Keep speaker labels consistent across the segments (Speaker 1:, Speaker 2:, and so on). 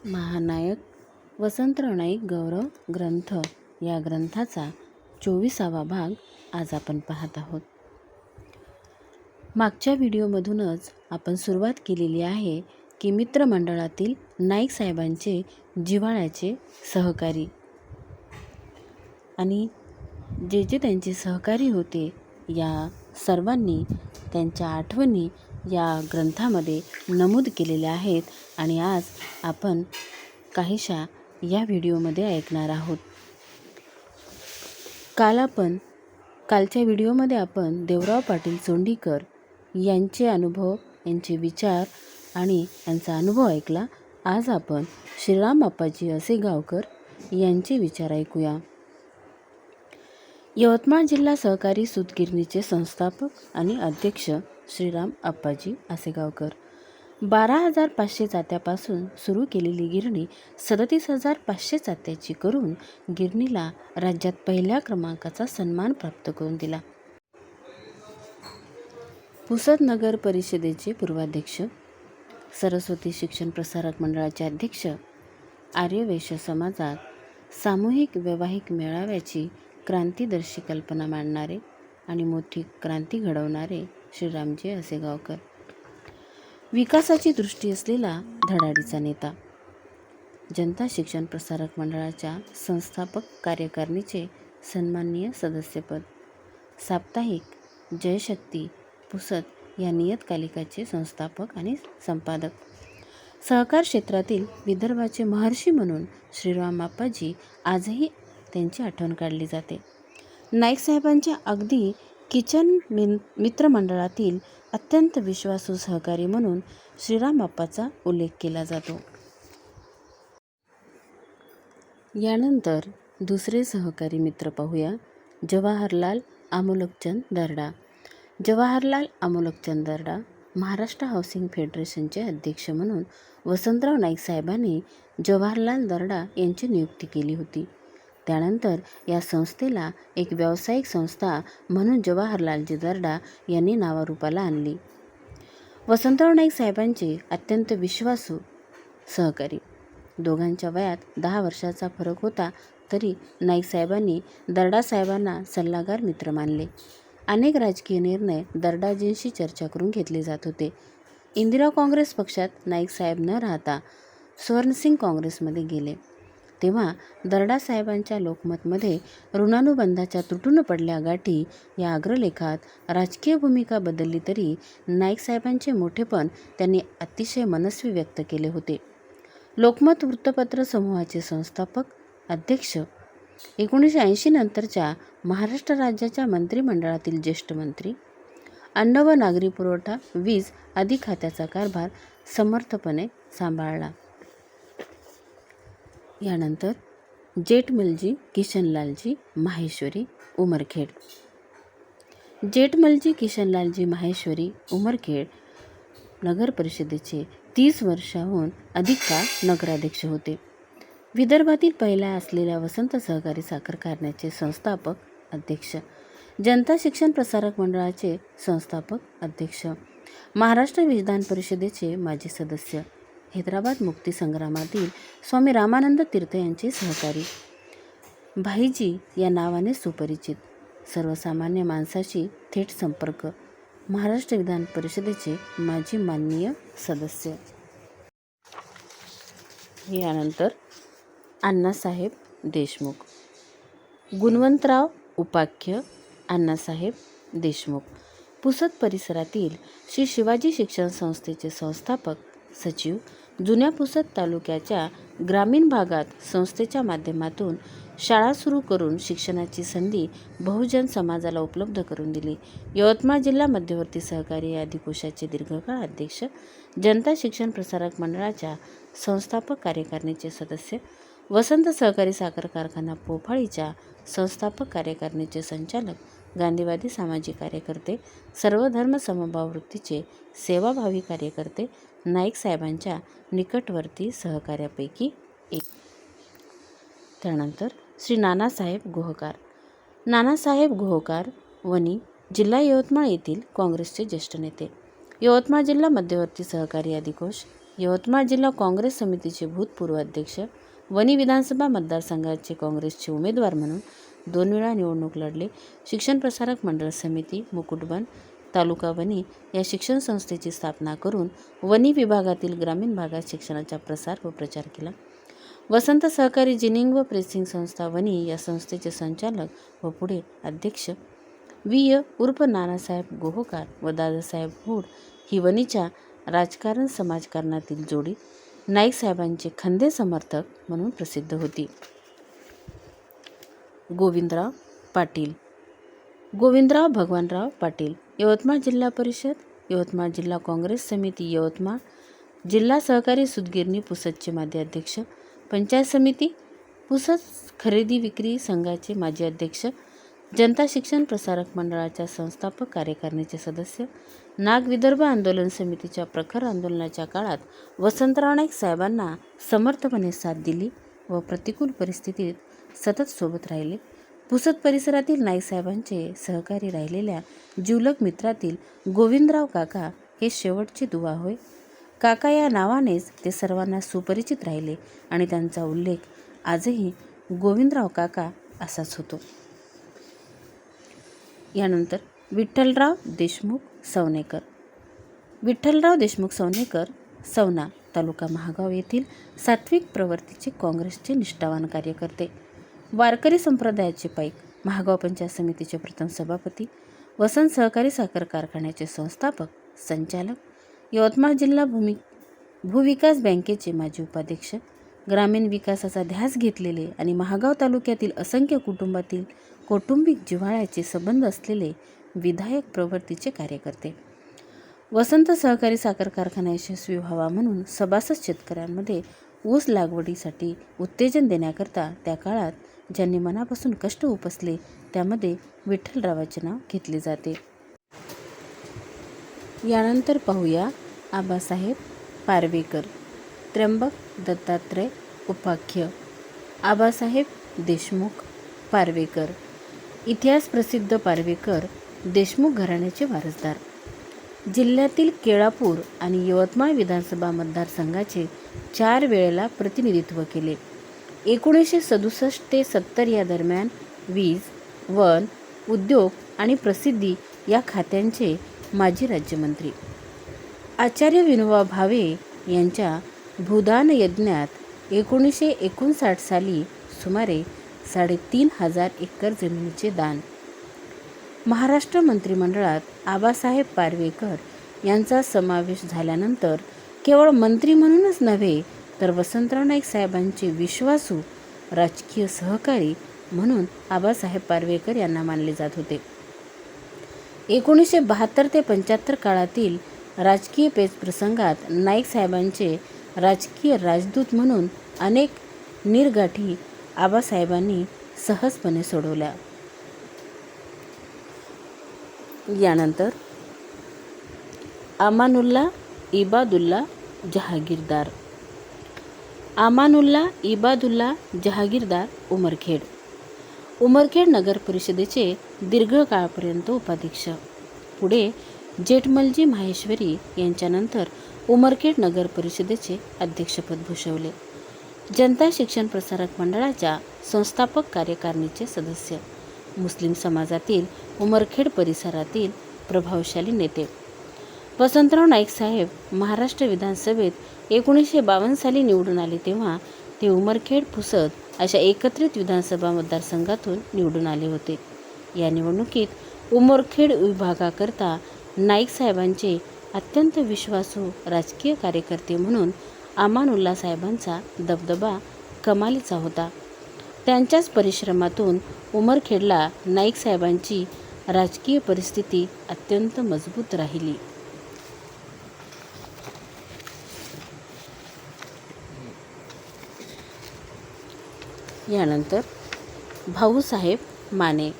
Speaker 1: महानायक वसंतराव नाईक गौरव ग्रंथ या ग्रंथाचा 24वा भाग आज आपण पाहत आहोत. मागच्या व्हिडिओमधूनच आपण सुरुवात केलेली आहे की मित्रमंडळातील नाईक साहेबांचे जिव्हाळ्याचे सहकारी आणि जे त्यांचे सहकारी होते या सर्वांनी त्यांच्या आठवणी या ग्रंथामध्ये नमूद केलेल्या आहेत आणि आज आपण काहीशा या व्हिडिओमध्ये ऐकणार आहोत. कालच्या व्हिडिओमध्ये आपण देवराव पाटील चोंडीकर यांचे अनुभव, यांचे विचार आणि यांचा अनुभव ऐकला. आज आपण श्रीराम अप्पाजी आसेगावकर यांचे विचार ऐकूया. यवतमाळ जिल्हा सहकारी सूतगिरणीचे संस्थापक आणि अध्यक्ष श्रीराम अप्पाजी आसेगावकर. 12,500 चात्यापासून सुरू केलेली गिरणी 37,500 चात्याची करून गिरणीला राज्यात पहिल्या क्रमांकाचा सन्मान प्राप्त करून दिला. पुसद नगर परिषदेचे पूर्वाध्यक्ष, सरस्वती शिक्षण प्रसारक मंडळाचे अध्यक्ष, आर्यवैश्य समाजात सामूहिक वैवाहिक मेळाव्याची क्रांतिदर्शी कल्पना मांडणारे आणि मोठी क्रांती घडवणारे श्रीरामजी आसेगावकर. विकासाची दृष्टी असलेला धडाडीचा नेता. जनता शिक्षण प्रसारक मंडळाच्या संस्थापक कार्यकारिणीचे सन्माननीय सदस्यपद. साप्ताहिक जयशक्ती पुसद या नियतकालिकाचे संस्थापक आणि संपादक. सहकार क्षेत्रातील विदर्भाचे महर्षी म्हणून श्रीराम अप्पाजी आजही त्यांची आठवण काढली जाते. नाईक साहेबांच्या अगदी किचन मित्रमंडळातील अत्यंत विश्वासू सहकारी म्हणून श्रीराम अप्पाचा उल्लेख केला जातो. यानंतर दुसरे सहकारी मित्र पाहूया. जवाहरलाल अमोलकचंद दर्डा. जवाहरलाल अमोलकचंद दर्डा महाराष्ट्र हाऊसिंग फेडरेशनचे अध्यक्ष म्हणून वसंतराव नाईक साहेबांनी जवाहरलाल दर्डा यांची नियुक्ती केली होती. त्यानंतर या संस्थेला एक व्यावसायिक संस्था म्हणून जवाहरलालजी दर्डा यांनी नावारूपाला आणली. वसंतराव नाईक साहेबांचे अत्यंत विश्वासू सहकारी. दोघांच्या वयात 10 वर्षाचा फरक होता तरी नाईक साहेबांनी दर्डा साहेबांना सल्लागार मित्र मानले. अनेक राजकीय निर्णय दर्डाजींशी चर्चा करून घेतले जात होते. इंदिरा काँग्रेस पक्षात नाईक साहेब न राहता स्वर्णसिंग काँग्रेसमध्ये गेले तेव्हा दर्डा साहेबांच्या लोकमतमध्ये ऋणानुबंधाच्या तुटून पडल्या गाठी या अग्रलेखात राजकीय भूमिका बदलली तरी नाईक साहेबांचे मोठेपण त्यांनी अतिशय मनस्वी व्यक्त केले होते. लोकमत वृत्तपत्र समूहाचे संस्थापक, अध्यक्ष. 1980 नंतरच्या महाराष्ट्र राज्याच्या मंत्रिमंडळातील ज्येष्ठ मंत्री. अन्न व नागरी पुरवठा, वीज आदी खात्याचा कारभार समर्थपणे सांभाळला. यानंतर जेठमलजी किशनलालजी माहेश्वरी उमरखेड. जेठमलजी किशनलालजी माहेश्वरी उमरखेड नगर परिषदेचे 30 वर्षांहून अधिक काळ नगराध्यक्ष होते. विदर्भातील पहिला असलेल्या वसंत सहकारी साखर कारखान्याचे संस्थापक, अध्यक्ष. जनता शिक्षण प्रसारक मंडळाचे संस्थापक, अध्यक्ष. महाराष्ट्र विधान परिषदेचे माजी सदस्य. हैदराबाद मुक्ती संग्रामातील स्वामी रामानंद तीर्थ यांचे सहकारी. भाईजी या नावाने सुपरिचित. सर्वसामान्य माणसाशी थेट संपर्क. महाराष्ट्र विधान परिषदेचे माजी माननीय सदस्य. यानंतर अण्णासाहेब देशमुख. गुणवंतराव उपाख्य अण्णासाहेब देशमुख. पुसद परिसरातील श्री शिवाजी शिक्षण संस्थेचे संस्थापक, सचिव. जुन्या पुसद तालुक्याच्या ग्रामीण भागात संस्थेच्या माध्यमातून शाळा सुरू करून शिक्षणाची संधी बहुजन समाजाला उपलब्ध करून दिली. यवतमाळ जिल्हा मध्यवर्ती सहकारी यादी दीर्घकाळ अध्यक्ष. जनता शिक्षण प्रसारक मंडळाच्या संस्थापक कार्यकारिणीचे सदस्य. वसंत सहकारी साखर कारखाना पोफाळीच्या संस्थापक कार्यकारिणीचे संचालक. गांधीवादी सामाजिक कार्यकर्ते. सर्वधर्म समभाव वृत्तीचे सेवाभावी कार्यकर्ते. नाईक साहेबांच्या निकटवर्ती सहकाऱ्यापैकी एक. त्यानंतर श्री नानासाहेब गोहकार. नानासाहेब गोहकार वनी, जिल्हा यवतमाळ येथील काँग्रेसचे ज्येष्ठ नेते. यवतमाळ जिल्हा मध्यवर्ती सहकारी यादी कोष यवतमाळ जिल्हा काँग्रेस समितीचे भूतपूर्व अध्यक्ष, वणी विधानसभा मतदारसंघाचे काँग्रेसचे उमेदवार म्हणून 2 वेळा निवडणूक लढले. शिक्षण प्रसारक मंडळ समिती, मुकुटबन, तालुका वणी या शिक्षण संस्थेची स्थापना करून वणी विभागातील ग्रामीण भागात शिक्षणाचा प्रसार व प्रचार केला. वसंत सहकारी जिनिंग व प्रेसिंग संस्था वणी या संस्थेचे संचालक व पुढे अध्यक्ष. वि. उर्फ नानासाहेब गोहोकार व दादासाहेब हूड ही वणीच्या राजकारण समाजकारणातील जोडी नाईक साहेबांचे खंदे समर्थक म्हणून प्रसिद्ध होती. गोविंदराव पाटील. गोविंदराव भगवानराव पाटील, यवतमाळ जिल्हा परिषद, यवतमाळ जिल्हा काँग्रेस समिती यवतमाळ, जिल्हा सहकारी सूतगिरणी पुसदचे माजी अध्यक्ष, पंचायत समिती पुसद खरेदी विक्री संघाचे माजी अध्यक्ष, जनता शिक्षण प्रसारक मंडळाच्या संस्थापक कार्यकारिणीचे सदस्य, नाग विदर्भ आंदोलन समितीच्या प्रखर आंदोलनाच्या काळात वसंतराव नाईक साहेबांना समर्थपणे साथ दिली व प्रतिकूल परिस्थितीत सतत सोबत राहिले. पुसद परिसरातील नाईक साहेबांचे सहकारी राहिलेल्या जिवलग मित्रातील गोविंदराव काका हे शेवटचे दुवा होय. काका या नावानेच ते सर्वांना सुपरिचित राहिले आणि त्यांचा उल्लेख आजही गोविंदराव काका असाच होतो. यानंतर विठ्ठलराव देशमुख सवनेकर. विठ्ठलराव देशमुख सवनेकर सवना तालुका महागाव येथील सात्विक प्रवृत्तीचे काँग्रेसचे निष्ठावान कार्यकर्ते, वारकरी संप्रदायाचे पाईक, महागाव पंचायत समितीचे प्रथम सभापती, वसंत सहकारी साखर कारखान्याचे संस्थापक, संचालक, यवतमाळ जिल्हा भूविकास बँकेचे माजी उपाध्यक्ष, ग्रामीण विकासाचा ध्यास घेतलेले आणि महागाव तालुक्यातील असंख्य कुटुंबातील कौटुंबिक जिव्हाळ्याचे संबंध असलेले विधायक प्रवृत्तीचे कार्यकर्ते. वसंत सहकारी साखर कारखाना यशस्वी व्हावा म्हणून सभासद शेतकऱ्यांमध्ये ऊस लागवडीसाठी उत्तेजन देण्याकरता त्या काळात ज्यांनी मनापासून कष्ट उपसले त्यामध्ये विठ्ठलरावाचे नाव घेतले जाते. यानंतर पाहूया आबासाहेब पारवेकर. त्र्यंबक दत्तात्रय उपाख्य. आबासाहेब देशमुख पारवेकर. इतिहास प्रसिद्ध पारवेकर देशमुख घराण्याचे वारसदार. जिल्ह्यातील केळापूर आणि यवतमाळ विधानसभा मतदारसंघाचे 4 वेळेला प्रतिनिधित्व केले. 1967 ते 70 या दरम्यान वीज, वन, उद्योग आणि प्रसिद्धी या खात्यांचे माजी राज्यमंत्री. आचार्य विनोबा भावे यांच्या भूदान यज्ञात 1959 साली सुमारे 3,500 एकर जमिनीचे दान. महाराष्ट्र मंत्रिमंडळात आबासाहेब पारवेकर यांचा समावेश झाल्यानंतर केवळ मंत्री म्हणूनच नव्हे तर वसंतराव नाईक साहेबांचे विश्वासू राजकीय सहकारी म्हणून आबासाहेब पारवेकर यांना मानले जात होते. 1972 ते 75 काळातील राजकीय पेचप्रसंगात नाईक साहेबांचे राजकीय राजदूत म्हणून अनेक नीरगाठी आबासाहेबांनी सहजपणे सोडवल्या. यानंतर अमानुल्ला इबादुल्ला जहागीरदार. अमानुल्ला इबादुल्ला जहागीरदार उमरखेड. उमरखेड नगर परिषदेचे दीर्घकाळपर्यंत उपाध्यक्ष. पुढे जेठमलजी माहेश्वरी यांच्यानंतर उमरखेड नगर परिषदेचे अध्यक्षपद भूषवले. जनता शिक्षण प्रसारक मंडळाच्या संस्थापक कार्यकारिणीचे सदस्य. मुस्लिम समाजातील उमरखेड परिसरातील प्रभावशाली नेते. वसंतराव नाईक साहेब महाराष्ट्र विधानसभेत 1952 साली निवडून आले तेव्हा ते उमरखेड पुसद अशा एकत्रित विधानसभा मतदारसंघातून निवडून आले होते. या निवडणुकीत उमरखेड विभागाकरता नाईक साहेबांचे अत्यंत विश्वासू राजकीय कार्यकर्ते म्हणून अमानुल्ला साहेबांचा दबदबा कमालीचा होता. त्यांच्याच परिश्रमातून उमरखेडला नाईक साहेबांची राजकीय परिस्थिती अत्यंत मजबूत राहिली. यानंतर भाऊसाहेब माने.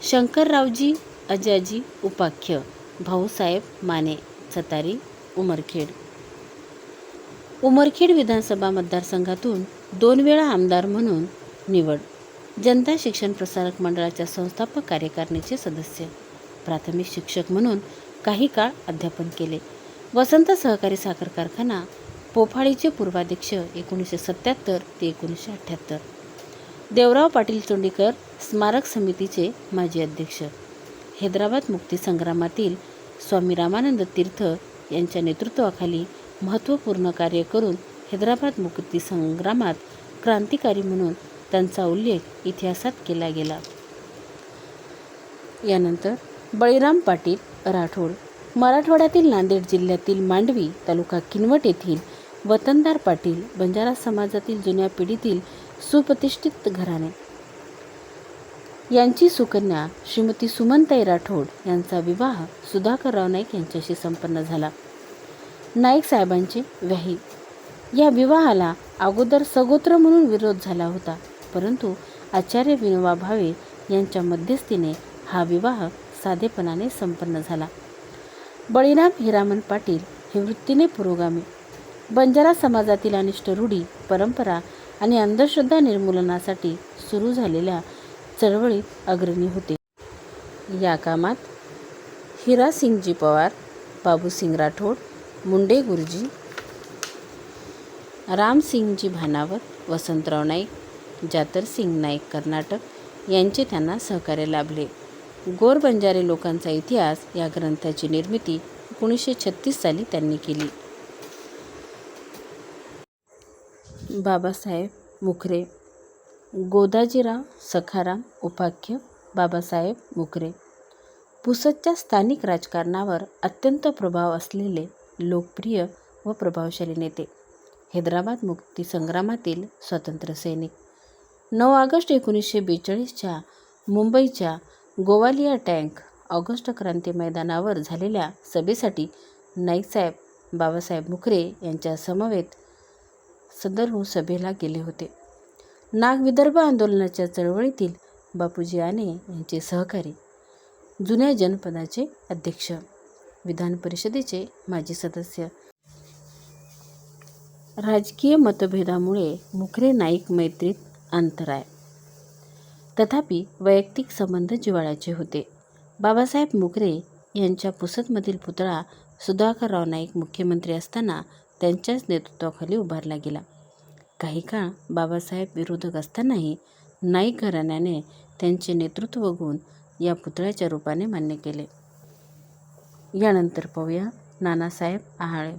Speaker 1: शंकररावजी अजाजी उपाख्य. भाऊसाहेब माने सतारी उमरखेड. उमरखेड विधानसभा मतदारसंघातून 2 वेळा आमदार म्हणून निवड. जनता शिक्षण प्रसारक मंडळाच्या संस्थापक कार्यकारिणीचे सदस्य. प्राथमिक शिक्षक म्हणून काही काळ अध्यापन केले. वसंत सहकारी साखर कारखाना पोफाळीचे पूर्वाध्यक्ष 1977 ते 1978. देवराव पाटील चोंडीकर स्मारक समितीचे माजी अध्यक्ष. हैदराबाद मुक्तीसंग्रामातील स्वामी रामानंद तीर्थ यांच्या नेतृत्वाखाली महत्त्वपूर्ण कार्य करून हैदराबाद मुक्तीसंग्रामात क्रांतिकारी म्हणून त्यांचा उल्लेख इतिहासात केला गेला. यानंतर बळीराम पाटील राठोड मराठवाड्यातील नांदेड जिल्ह्यातील मांडवी तालुका किनवट येथील वतनदार पाटील बंजारा समाजातील जुन्या पिढीतील सुप्रतिष्ठित घराणे. यांची सुकन्या श्रीमती सुमनताई राठोड यांचा विवाह सुधाकरराव नाईक यांच्याशी संपन्न झाला. नाईक साहेबांचे व्याही. या विवाहाला अगोदर सगोत्र म्हणून विरोध झाला होता, परंतु आचार्य विनोबा भावे यांच्या मध्यस्थीने हा विवाह साधेपणाने संपन्न झाला. बळीराम हिरामन पाटील हे वृत्तीने पुरोगामी, बंजारा समाजातील अनिष्ट रूढी, परंपरा आणि अंधश्रद्धा निर्मूलनासाठी सुरू झालेल्या चळवळीत अग्रणी होते. या कामात हिरासिंगजी पवार, बाबूसिंग राठोड, मुंडे गुरुजी, रामसिंगजी भानावर, वसंतराव नाईक, जातरसिंग नाईक कर्नाटक यांचे त्यांना सहकार्य लाभले. गोर बंजारे लोकांचा इतिहास या ग्रंथाची निर्मिती 1936 साली त्यांनी केली. बाबासाहेब मुखरे. गोदाजीराव सखाराम उपाख्य बाबासाहेब मुखरे. पुसदच्या स्थानिक राजकारणावर अत्यंत प्रभाव असलेले लोकप्रिय व प्रभावशाली नेते. हैदराबाद मुक्तीसंग्रामातील स्वातंत्र्यसैनिक. 9 ऑगस्ट 1942च्या मुंबईच्या गोवालिया टँक ऑगस्ट क्रांती मैदानावर झालेल्या सभेसाठी नाईकसाहेब बाबासाहेब मुखरे यांच्या समवेत सदर सभेला गेले होते. नाग विदर्भ आंदोलनाच्या चळवळीतील बापूजी आने यांचे सहकारी, जुन्या जनपदाचे अध्यक्ष, विधान परिषदेचे माजी सदस्य. राजकीय मतभेदामुळे मुखरे नाईक मैत्रीत अंतराय, तथापि वैयक्तिक संबंध जिव्हाळ्याचे होते. बाबासाहेब मुखरे यांच्या पुसदमधील पुतळा सुधाकरराव नाईक मुख्यमंत्री असताना त्यांच्याच नेतृत्वाखाली उभारला गेला. काही काळ बाबासाहेब विरोधक असतानाही नाईक घराण्याने त्यांचे नेतृत्व गुण या पुतळ्याच्या रूपाने मान्य केले. यानंतर पाहूया नानासाहेब आहाळे.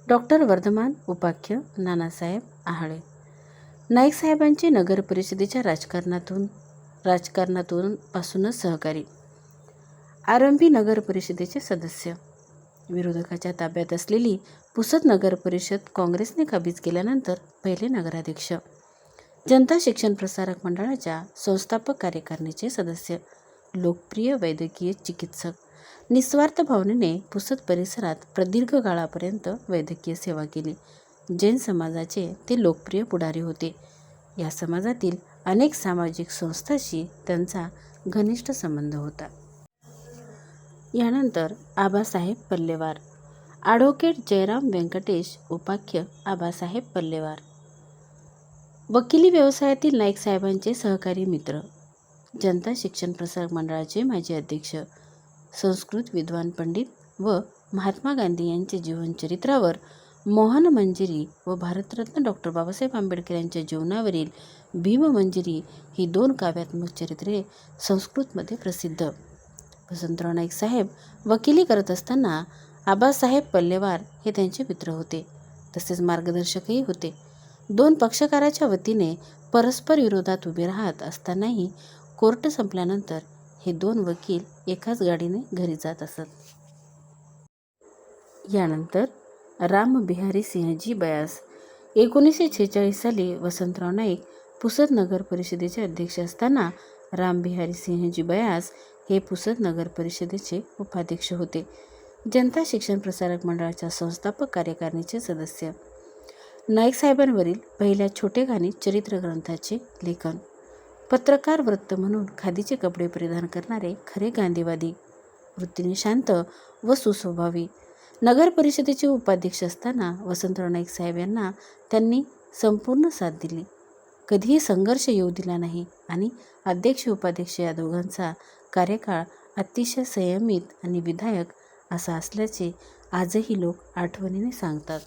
Speaker 1: डॉक्टर वर्धमान उपाख्य नानासाहेब आहाळे. नाईकसाहेबांचे नगर परिषदेच्या राजकारणातून पासूनच सहकारी. आरंभी नगर परिषदेचे सदस्य. विरोधकाच्या ताब्यात असलेली पुसद नगर परिषद काँग्रेसने काबीज केल्यानंतर पहिले नगराध्यक्ष. जनता शिक्षण प्रसारक मंडळाच्या संस्थापक कार्यकारिणीचे सदस्य. लोकप्रिय वैद्यकीय चिकित्सक. निस्वार्थ भावनेने पुसद परिसरात प्रदीर्घ काळापर्यंत वैद्यकीय सेवा केली. जैन समाजाचे ते लोकप्रिय पुढारी होते. या समाजातील अनेक सामाजिक संस्थांशी त्यांचा घनिष्ठ संबंध होता. यानंतर आबासाहेब पल्लेवार. ॲडव्होकेट जयराम व्यंकटेश उपाख्य आबासाहेब पल्लेवार. वकिली व्यवसायातील नाईकसाहेबांचे सहकारी मित्र. जनता शिक्षण प्रसारक मंडळाचे माजी अध्यक्ष. संस्कृत विद्वान पंडित व महात्मा गांधी यांच्या जीवनचरित्रावर मोहनमंजिरी व भारतरत्न डॉक्टर बाबासाहेब आंबेडकर यांच्या जीवनावरील भीममंजिरी ही 2 काव्यात्मक चरित्रे संस्कृतमध्ये प्रसिद्ध. वसंतराव नाईक साहेब वकिली करत असताना आबासाहेब पल्लेवार हे त्यांचे मित्र होते, तसेच मार्गदर्शकही होते. 2 पक्षकाराच्या वतीने परस्पर विरोधात उभे राहत असतानाही कोर्ट संपल्यानंतर हे 2 वकील एकाच गाडीने घरी जात असत. यानंतर रामबिहारी सिंहजी बयास. 1946 साली वसंतराव नाईक पुसद नगर परिषदेचे अध्यक्ष असताना रामबिहारी सिंहजी बयास हे पुसद नगर परिषदेचे उपाध्यक्ष होते. जनता शिक्षण प्रसारक मंडळाच्या संस्थापक कार्यकारिणीचे सदस्य. नाईकसाहेबांवरील पहिल्या छोटेखानी चरित्र ग्रंथाचे लेखन. पत्रकार वृत्त म्हणून खादीचे कपडे परिधान करणारे खरे गांधीवादी, वृत्तीने शांत व सुस्वभावी. नगर परिषदेचे उपाध्यक्ष असताना वसंतराव नाईक साहेब यांना त्यांनी संपूर्ण साथ दिली, कधीही संघर्ष येऊ दिला नाही आणि अध्यक्ष उपाध्यक्ष या दोघांचा कार्यकाळ अतिशय संयमित आणि विधायक असा असल्याचे आजही लोक आठवणीने सांगतात.